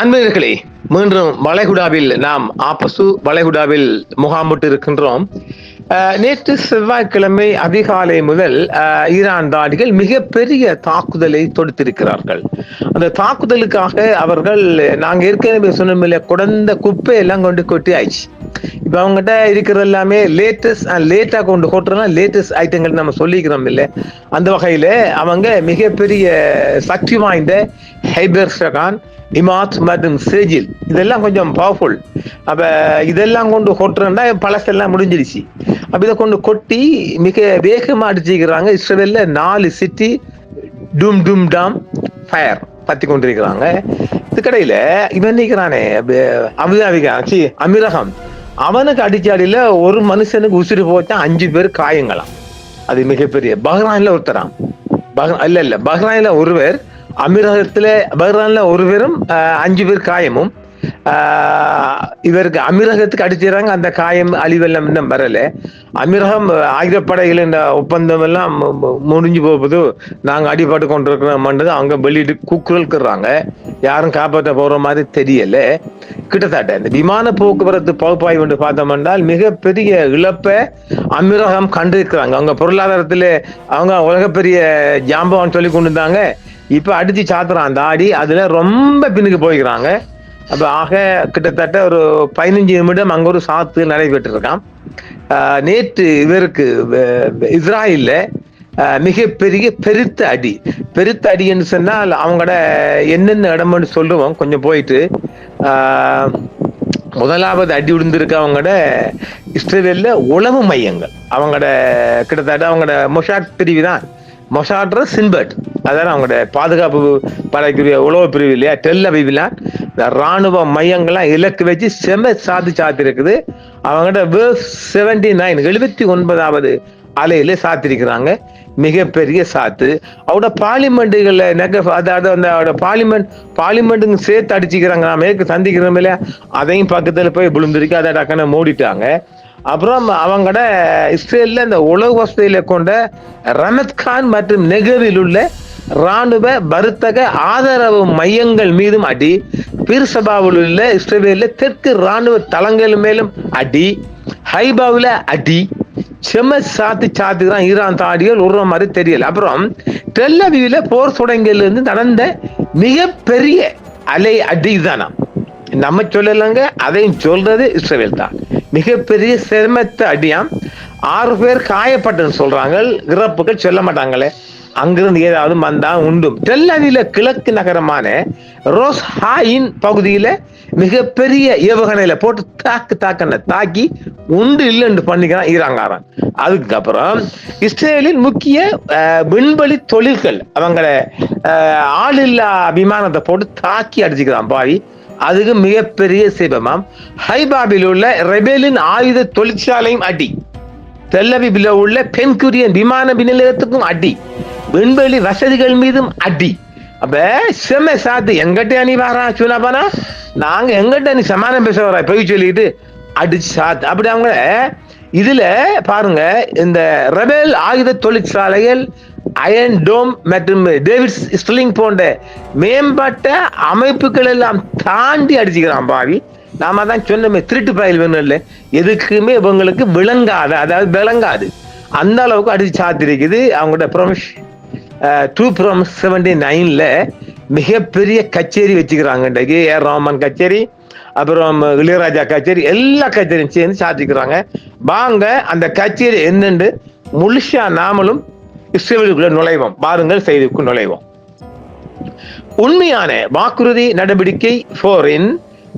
அன்பர்களே, மீண்டும் வளைகுடாவில் நாம் வளைகுடாவில் முகாமிட்டு இருக்கின்றோம். நேற்று செவ்வாய்க்கிழமை அதிகாலை முதல் ஈரான் தாடிகள் மிகப்பெரிய தாக்குதலை தொடுத்திருக்கிறார்கள். அந்த தாக்குதலுக்காக அவர்கள் நாங்க ஏற்கனவே சொன்ன குடந்த குப்பை எல்லாம் கொண்டு கொட்டி ஆயிடுச்சு. இப்ப அவங்ககிட்ட இருக்கிறது எல்லாமே லேட்டா கொண்டு கொட்டுறோம், லேட்டஸ்ட் ஐட்டங்கள் நம்ம சொல்லிக்கிறோம் இல்லை. அந்த வகையில அவங்க மிகப்பெரிய சக்தி வாய்ந்த ஹைபர்ஷகான், இமாத் மற்றும் சேஜில் இதெல்லாம் கொஞ்சம் பவர்ஃபுல். அப்ப இதெல்லாம் கொண்டு கொட்டுறா பழசெல்லாம் முடிஞ்சிருச்சு. அப்ப இதை கொண்டு கொட்டி மிக வேகமா அடிச்சுக்கிறாங்க. இஸ்ரேல்ல 4 சிட்டி டும் டும் டாம் ஃபயர் பத்தி கொண்டிருக்கிறாங்க. இதுக்கடையில இவன் நிற்கிறானே அபுதாபிகாச்சி அமீரகம், அவனுக்கு அடிச்சாடியில ஒரு மனுஷனுக்கு உசுறு போச்சா 5 பேர் காயங்களாம். அது மிகப்பெரிய. பஹ்ரைன்ல ஒருத்தராம், பஹ்ரைன்ல ஒருவர், பஹ்ரைன்ல ஒருவரும் 5 பேர் காயமும். இவருக்கு அமீரகத்துக்கு அடிச்சிடறாங்க. அந்த காயம் அழிவெல்லாம் இன்னும் வரல. அமீரகம் ஆயுதப்படைகள் என்ற ஒப்பந்தம் எல்லாம் முடிஞ்சு போகுது, நாங்க அடிபட்டு கொண்டிருக்கிறோம், அவங்க வெளியிட்டு கூக்குரல்கிறாங்க. யாரும் காப்பாற்ற போற மாதிரி தெரியல. கிட்டத்தட்ட இந்த விமான போக்குவரத்து பகுப்பாய்வு என்று பார்த்தோம் என்றால் மிகப்பெரிய இழப்பை அமீரகம் கண்டிருக்கிறாங்க. அவங்க பொருளாதாரத்துல அவங்க உலகப்பெரிய ஜாம்பவான் சொல்லி கொண்டு இருந்தாங்க. இப்ப அடிச்சு சாத்துறான் தாடி, அதுல ரொம்ப பின்னுக்கு போய்க்கிறாங்க. அப்ப ஆக கிட்டத்தட்ட ஒரு 15 நிமிடம் அங்க ஒரு சாத்து நடைபெற்று இருக்கான். நேற்று இவருக்கு இஸ்ராயல்ல மிகப்பெரிய பெருத்த அடி என்று சொன்னால் அவங்களோட என்னென்ன இடம்னு சொல்லுவோம். கொஞ்சம் போயிட்டு முதலாவது அடி விழுந்திருக்க அவங்களோட இஸ்ரேல்ல உளவு மையங்கள். அவங்களோட கிட்டத்தட்ட அவங்களோட மொசாட் பிரிவு தான், மொசாட்ற சின்பர்ட், அதான் அவங்களோட பாதுகாப்பு படைக்குரிய உளவு பிரிவு இல்லையா, டெல் அவிவ்ல ராணுவ மையங்கள்லாம் இலக்கு வச்சு சாத்தி இருக்குது. அவங்கள்ட்ட 79வது அலையில சாத்திருக்கிறாங்க. மிகப்பெரிய சாத்து. அவட பார்லிமெண்ட்டுகள்ல அதாவது பார்லிமெண்ட்டுங்க சேர்த்து அடிச்சுக்கிறாங்க. நாம ஏற்க சந்திக்கிறோம் இல்லையா, அதையும் பக்கத்துல போய் விழுந்திருக்கு. அதை டக்குன்னு மூடிட்டாங்க. அப்புறம் அவங்களோட இஸ்ரேல்ல இந்த உளவு வசதியில கொண்ட ரமத்கான் மற்றும் நெகவில் உள்ள ராணுவ வர்த்தக ஆதரவு மையங்கள் மீதும் அடி. பீர்சபாவில் உள்ள இஸ்ரேலில் தெற்கு ராணுவ தளங்கள் மேலும் அடி. ஹைபாவில அடி. சாத்துதான் ஈரான் தாடிகள் உருவ மாதிரி தெரியல. அப்புறம் டெல் அவீவ்ல போர் தொடங்கியில இருந்து நடந்த மிகப்பெரிய அலை அடி தானா, நம்ம சொல்லலங்க, அதையும் சொல்றது இஸ்ரேல் தான். மிகப்பெரிய சிரமத்தை அடியாம். 6 பேர் காயப்பட்டு சொல்றாங்க, இறப்புகள் சொல்ல மாட்டாங்களே. அங்கிருந்து ஏதாவது வந்தா உண்டும். டெல் அவீவ்ல கிழக்கு நகரமான ரோஸ்ஹாயின் பகுதியில மிகப்பெரிய ஏவுகணையில போட்டு தாக்கி உண்டு இல்லைன்னு பண்ணிக்கிறான் ஈரான்காரன். அதுக்கப்புறம் இஸ்ரேலின் முக்கிய விண்வெளி தொழில்கள் அவங்கள ஆளில்லா விமானத்தை போட்டு தாக்கி அடிச்சுக்கிறான் பாவி. அதுக்கு மிகப்பெரிய சிபமாம். ஹைபாவில் உள்ள ரெபேலின் ஆயுத தொழிற்சாலையும் அடி. டெல் அவீவ்ல உள்ள பென்குரியன் விமான நிலையத்துக்கும் அடி. விண்வெளி வசதிகள் மீதும் அடி. அப்ப செம்ம சாத்து. எங்கிட்ட நீ வாரா சுனாபானா, நாங்க எங்கிட்ட நீ சமாதானம் பேச வர போய் சொல்லிட்டு அடிச்சு சாத்து. அப்படி அவங்க இதுல பாருங்க, இந்த ரெபேல் ஆயுத தொழிற்சாலைகள் அயன் டோம் மற்றும் டேவிட் ஸ்டிலிங் போன்ற மேம்பட்ட அமைப்புகள் எல்லாம் தாண்டி அடிச்சுக்கிறான் பாவி. நாம தான் சொன்னமே, திருட்டு பயல் வேணும் இல்லை, எதுக்குமே இவங்களுக்கு விளங்காது அந்த அளவுக்கு அடிச்சு சாத்திருக்குது. அவங்களோட 279ல மிகப்பெரிய கச்சேரி வச்சுக்கிறாங்க. இன்றைக்கு ஏஆர் ரஹ்மான் கச்சேரி, அப்புறம் இளையராஜா கச்சேரி, எல்லா கச்சேரியும் சேர்ந்து சாத்திக்கிறாங்க. வாங்க அந்த கச்சேரி என்னென்று முழுசா நாமளும் இஸ்ரேலுக்குள்ள நுழைவோம். பாருங்கள், செய்திக்குள் நுழைவோம். உண்மையான வாக்குறுதி நடவடிக்கை போரின்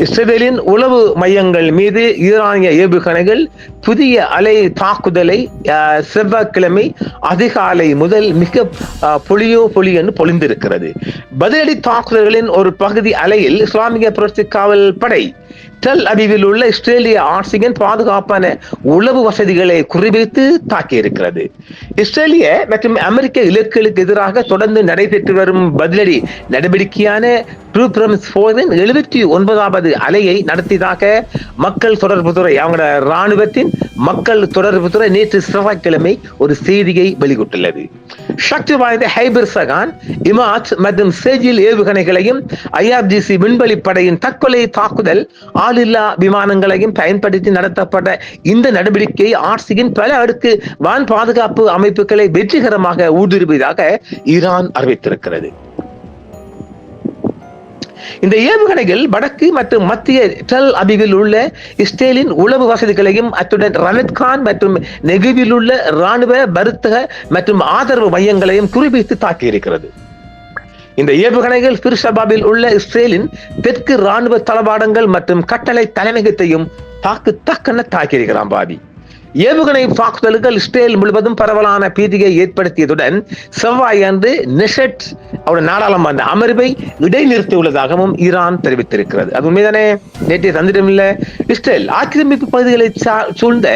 இஸ்ரேலின் உளவு மையங்கள் மீது ஈரானிய ஏவுகணைகள் புதிய அலை தாக்குதலை செவ்வாய்க்கிழமை அதிகாலை முதல் மிக பொழியென்று பொழிந்திருக்கிறது. பதிலடி தாக்குதல்களின் ஒரு பகுதி அலையில் இஸ்லாமிய புரட்சி காவல் படை டெல் அவீவில் உள்ள இஸ்ரேலிய ஆட்சியின் பாதுகாப்பான உளவு வசதிகளை குறிவைத்து தாக்கியிருக்கிறது. இஸ்ரேலிய மற்றும் அமெரிக்க இலக்குகளுக்கு எதிராக தொடர்ந்து நடைபெற்று வரும் பதிலடி நடவடிக்கையான 79வது அலையை நடத்தியதாக மக்கள் தொடர்புத்துறை அவங்களோட ராணுவத்தின் மக்கள் தொடர்புத்துறை நேற்று செவ்வாய்க்கிழமை ஒரு செய்தியை வெளியிட்டுள்ளது. சக்தி வாய்ந்த ஹைபர்சகான், இமாட் மற்றும் சேஜில் ஏவுகணைகளையும் IRGC விண்வெளி படையின் தற்கொலை தாக்குதல் ஆளில்லா விமானங்களையும் பயன்படுத்தி நடத்தப்பட்ட இந்த நடவடிக்கை ஆர்சியின் பல அடுக்கு வான் பாதுகாப்பு அமைப்புகளை வெற்றிகரமாக ஊடுருவியதாக ஈரான் அறிவித்திருக்கிறது. இந்த ஏவுகணைகள் வடக்கு மற்றும் மத்திய டெல் அபிவில் உள்ள இஸ்ரேலின் உளவு வசதிகளையும் அத்துடன் ரமத்கான் மற்றும் நெகிவில் உள்ள இராணுவ வர்த்தக மற்றும் ஆதரவு மையங்களையும் குறிவைத்து தாக்கியிருக்கிறது. இந்த ஏவுகணைகள் பிர்ஷபாபில் உள்ள இஸ்ரேலின் தெற்கு இராணுவ தளவாடங்கள் மற்றும் கட்டளை தலைமையகத்தையும் தாக்கியிருக்கிறான் பாதி. ஏவுகணை தாக்குதல்கள் இஸ்ரேல் முழுவதும் பரவலான பீதியை ஏற்படுத்தியதுடன் செவ்வாய் அன்று நெஷட் நாடாளுமன்ற அமர்வை இடைநிறுத்தியுள்ளதாகவும் ஈரான் தெரிவித்திருக்கிறது. அது உண்மைதானே? நேற்றைய தந்திரமில்ல. இஸ்ரேல் ஆக்கிரமிப்பு பகுதிகளை சூழ்ந்த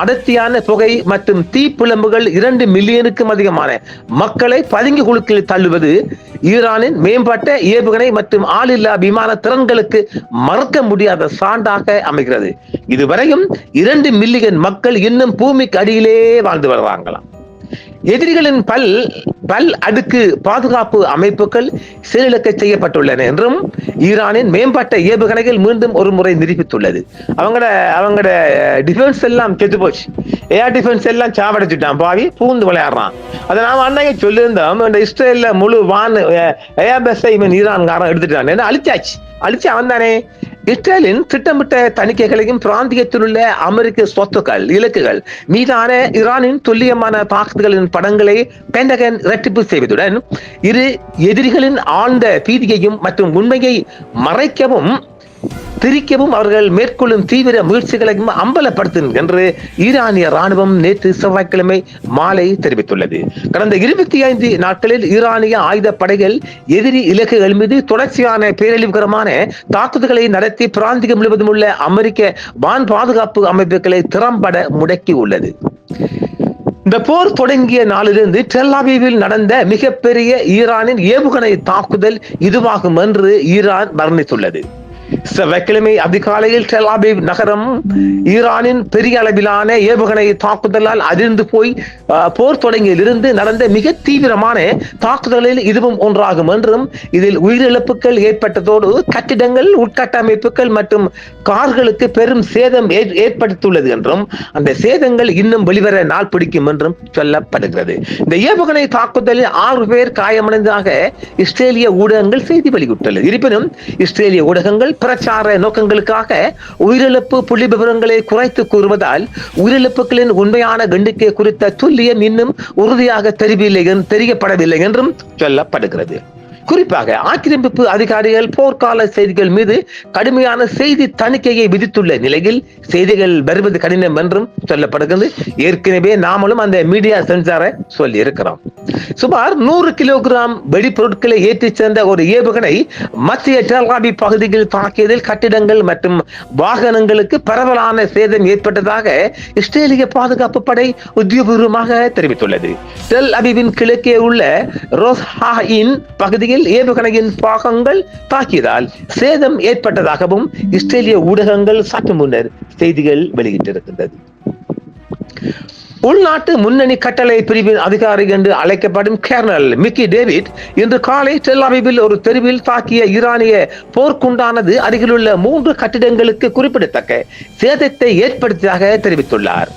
அடர்த்தியான புகை மற்றும் தீப்புழம்புகள் 2 மில்லியனுக்கும் அதிகமான மக்களை பதுங்கி குழுக்களில் தள்ளுவது ஈரானின் மேம்பட்ட ஏவுகணை மற்றும் ஆளில்லா விமான திறன்களுக்கு மறக்க முடியாத சான்றாக அமைகிறது. இதுவரையும் 2 மில்லியன் மக்கள் இன்னும் பூமிக்கு அடியிலே வாழ்ந்து வருவாங்களாம். எதிரிகளின் பல் அடுக்கு பாதுகாப்பு அமைப்புகள் செயலிழக்க செய்யப்பட்டுள்ளன என்றும் ஈரானின் மேம்பட்ட ஏவுகணைகள் மீண்டும் ஒரு முறை நிரூபித்துள்ளது. அவங்களோட டிஃபென்ஸ் எல்லாம் கெட்டு போச்சு. ஏர் டிஃபென்ஸ் எல்லாம் சாவடைச்சுட்டான், பாவி பூந்து விளையாடுறான். அதை நாம் அன்னைக்கு சொல்லியிருந்தோம். இஸ்ரேல்ல முழு வான் ஏர்பஸை ஈரான்காரன் எடுத்துட்டான், அழிச்சு அவன் தானே. இஸ்ரேலின் திட்டமிட்ட தணிக்கைகளையும் பிராந்தியத்தில் உள்ள அமெரிக்க சொத்துக்கள் இலக்குகள் மீதான ஈரானின் துல்லியமான தாக்குதல்களின் படங்களை பென்டகன் இரட்டிப்பு செய்வதுடன் இரு எதிரிகளின் ஆழ்ந்த பீதியையும் மற்றும் உண்மையை மறைக்கவும் திரிக்கவும் அவர்கள் மேற்கொள்ளும் தீவிர முயற்சிகளையும் அம்பலப்படுத்தும் என்று ஈரானிய ராணுவம் நேற்று செவ்வாய்க்கிழமை மாலை தெரிவித்துள்ளது. கடந்த 25 நாட்களில் ஈரானிய ஆயுத படைகள் எதிரி இலக்குகள் மீது தொடர்ச்சியான பேரழிவுகரமான தாக்குதல்களை நடத்தி பிராந்தியம் முழுவதும் உள்ள அமெரிக்க வான் பாதுகாப்பு அமைப்புகளை திறம்பட முடக்கி உள்ளது. இந்த போர் தொடங்கிய நாளிலிருந்து டெல் அபீவில் நடந்த மிகப்பெரிய ஈரானின் ஏவுகணை தாக்குதல் இதுவாகும் என்று ஈரான் வர்ணித்துள்ளது. செவ்வாய்க்கிழமை அதிகாலையில் டெல் அபீவ் நகரம் ஈரானின் பெரிய அளவிலான ஏவுகணை தாக்குதலால் அதிர்ந்து போய் போர் தொடங்கியிலிருந்து நடந்த மிக தீவிரமான தாக்குதலில் இதுவும் ஒன்றாகும் என்றும் இதில் உயிரிழப்புகள் ஏற்பட்டதோடு கட்டிடங்கள், உட்கட்டமைப்புகள் மற்றும் கார்களுக்கு பெரும் சேதம் ஏற்படுத்தியுள்ளது என்றும் அந்த சேதங்கள் இன்னும் வெளிவர நாள் பிடிக்கும் என்றும் சொல்லப்படுகிறது. இந்த ஏவுகணை தாக்குதலில் 6 பேர் காயமடைந்ததாக இஸ்ரேலிய ஊடகங்கள் செய்தி வெளியிட்டுள்ளது. இருப்பினும் இஸ்ரேலிய ஊடகங்கள் பிரச்சார நோக்கங்களுக்காக உயிரிழப்பு புள்ளி விவரங்களை குறைத்து கூறுவதால் உயிரிழப்புகளின் உண்மையான எண்ணிக்கை குறித்த துல்லியம் இன்னும் உறுதியாக தெரியப்படவில்லை என்றும் சொல்லப்படுகிறது. குறிப்பாக ஆக்கிரமிப்பு அதிகாரிகள் போர்க்கால செய்திகள் மீது கடுமையான செய்தி தணிக்கையை விதித்துள்ள நிலையில் செய்திகள் வருவது கடினம் என்றும் சொல்லப்படுகிறது. ஏற்கனவே நாமளும் அந்த மீடியா சென்சாரை சொல்லி இருக்கிறோம். சுமார் 100 கிலோகிராம் வெடிப்பொருட்களை ஏற்றிச் சென்ற ஒரு ஏவுகணை மத்திய டெல் அபீவ் பகுதியில் தாக்கியதில் கட்டிடங்கள் மற்றும் வாகனங்களுக்கு பரவலான சேதம் ஏற்பட்டதாக இஸ்ரேலிய பாதுகாப்பு படை உத்தியோகபூர்வமாக தெரிவித்துள்ளது. டெல் அபீவின் கிழக்கே உள்ள ரோஸ்ஹாயின் பகுதியில் ஏவுகணையின் பாகங்கள் தாக்கியதால் சேதம் ஏற்பட்டதாகவும் இஸ்ரேலிய ஊடகங்கள் சற்று முன்னர் செய்திகள் வெளியிட்டிருக்கின்றது. உள்நாட்டு முன்னணி கட்டளை பிரிவின் அதிகாரி என்று அழைக்கப்படும் கர்னல் மிக்கி டேவிட் இன்று காலை டெல் அபீவில் ஒரு தெருவில் தாக்கிய ஈரானிய போர்க்குண்டானது அருகிலுள்ள 3 கட்டிடங்களுக்கு குறிப்பிடத்தக்க சேதத்தை ஏற்படுத்தியதாக தெரிவித்துள்ளார்.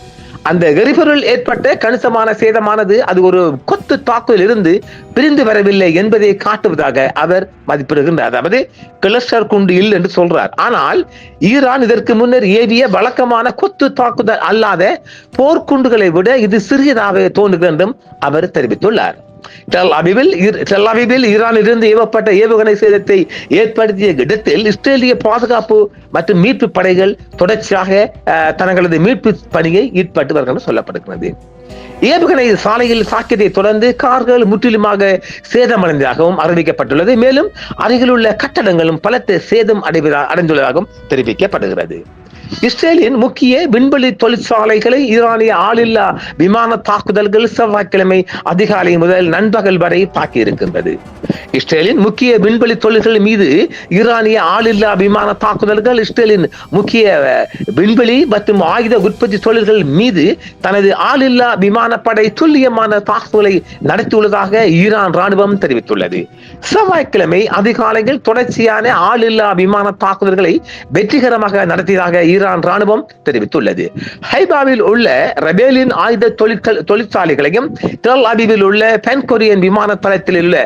அந்த எரிபொருள் ஏற்பட்ட கணிசமான சேதமானது அது ஒரு கொத்து தாக்குதலில் இருந்து பிரிந்து வரவில்லை என்பதை காட்டுவதாக அவர் மதிப்பிடுகின்றார். அதாவது கிளஸ்டர் குண்டு இல்லை என்று சொல்றார். ஆனால் ஈரான் இதற்கு முன்னர் ஏவிய வழக்கமான கொத்து தாக்குதல் அல்லாத போர்க்குண்டுகளை விட இது சிறியதாக தோன்றுகிறது என்றும் அவர் தெரிவித்துள்ளார். டெல் அபீவில் ஈரானிலிருந்து ஏவப்பட்ட ஏவுகணை சேதத்தை ஏற்படுத்திய இடத்தில் இஸ்ரேலிய பாதுகாப்பு மற்றும் மீட்பு படைகள் தொடர்ச்சியாக தங்களது மீட்பு பணியை ஈடுபட்டு வருகிறது சொல்லப்படுகிறது. ஏவுகணை சாலையில் தாக்கியதை தொடர்ந்து கார்கள் முற்றிலுமாக சேதமடைந்ததாகவும் அறிவிக்கப்பட்டுள்ளது. மேலும் அருகில் உள்ள கட்டடங்களும் பலத்த சேதம் அடைந்துள்ளதாகவும் தெரிவிக்கப்படுகிறது. இஸ்ரேலின் முக்கிய விண்வெளி தொழிற்சாலைகளை ஈரானிய ஆளில்லா விமான தாக்குதல்கள் செவ்வாய்க்கிழமை அதிகாலை முதல் நண்பகல் வரை தாக்கியிருக்கின்றது. இஸ்ரேலின் முக்கிய விண்வெளி தொழில்கள் மீது ஈரானிய ஆளில்லா விமான தாக்குதல்கள் இஸ்ரேலின் முக்கிய விண்வெளி மற்றும் ஆயுத உற்பத்தி தொழில்கள் மீது தனது ஆளில்லா விமானப்படை துல்லியமான தாக்குதலை நடத்தியுள்ளதாக ஈரான் ராணுவம் தெரிவித்துள்ளது. செவ்வாய்க்கிழமை அதிகாலையில் தொடர்ச்சியான ஆளில்லா விமான தாக்குதல்களை வெற்றிகரமாக நடத்தியதாக ஈரான் ராணுவம் தெரிவித்துள்ளது. ஹைபாவில் உள்ள ரபேலின் ஆயுத தொழிற்சாலைகளையும் டெல் அவிவில் உள்ள பென் கொரியன் விமான தளத்தில் உள்ள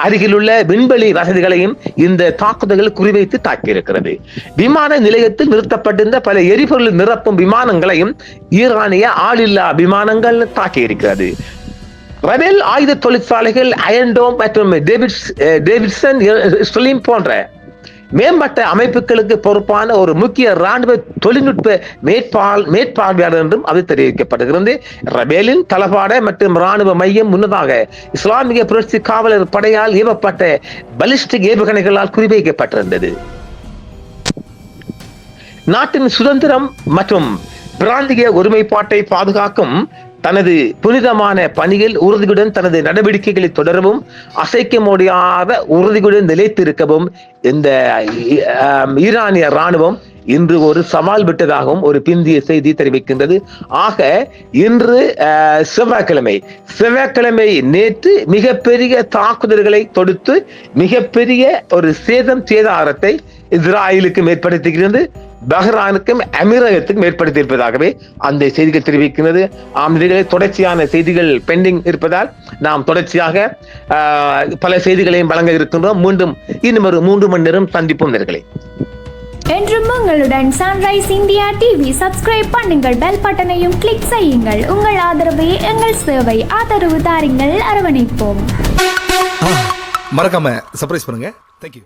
அருகில் உள்ள விண்வெளி வசதிகளையும் இந்த தாக்குதல்கள் குறிவைத்து தாக்கியிருக்கிறது. விமான நிலையத்தில் நிறுத்தப்பட்டிருந்த பல எரிபொருள் நிரப்பும் விமானங்களையும் ஈரானிய ஆளில்லா விமானங்கள் தாக்கியிருக்கிறது. ரபேல் ஆயுத தொழிற்சாலைகள் அயன்டோம் மற்றும் டேவிட்சன் ஸ்ட்ரீம் போன்ற மேம்பட்ட அமைப்புகளுக்கு பொறுப்பான ஒரு முக்கிய ராணுவ தொழில்நுட்ப மேற்பார்வையாளர் என்றும் அது தெரிவிக்கப்படுகிறது. ரபேலின் தளபாட மற்றும் ராணுவ மையம் முன்னதாக இஸ்லாமிய புரட்சி காவலர் படையால் ஏவப்பட்ட பலிஸ்டிக் ஏவுகணைகளால் குறிவைக்கப்பட்டிருந்தது. நாட்டின் சுதந்திரம் மற்றும் பிராந்திய ஒருமைப்பாட்டை பாதுகாக்கும் தனது புனிதமான பணியில் உறுதியுடன் தனது நடவடிக்கைகளை தொடரவும் அசைக்க முடியாத உறுதியுடன் நிலைத்திருக்கவும் இந்த ஈரானிய ராணுவம் இன்று ஒரு சவால் விட்டதாகவும் ஒரு பிந்திய செய்தி தெரிவிக்கின்றது. ஆக இன்று செவ்வாய்க்கிழமை நேற்று மிகப்பெரிய தாக்குதல்களை தொடுத்து மிகப்பெரிய ஒரு சேதாரத்தை இஸ்ராயலுக்கும் ஏற்படுத்துகிறது, பஹ்ரைனுக்கும் அமீரகத்துக்கும் ஏற்படுத்தியிருப்பதாகவே அந்த செய்திகள் தெரிவிக்கிறது. தொடர்ச்சியான செய்திகள் பெண்டிங் இருப்பதால் நாம் தொடர்ச்சியாக பல செய்திகளையும் வழங்க இருக்கின்றோம். மீண்டும் இன்னும் ஒரு 3 மணி நேரம் சந்திப்போம் நேயர்களே. என்றும் உங்களுடன் சன்ரைஸ் இந்தியா டிவி சப்ஸ்கிரைப் பண்ணுங்கள், பெல் பட்டனையும் கிளிக் செய்யுங்கள். உங்கள் ஆதரவே எங்கள் சேவை. ஆதரவு தாருங்கள், அரவணைப்போம். மறக்காம சர்ப்ரைஸ் பண்ணுங்க. தேங்க்யூ.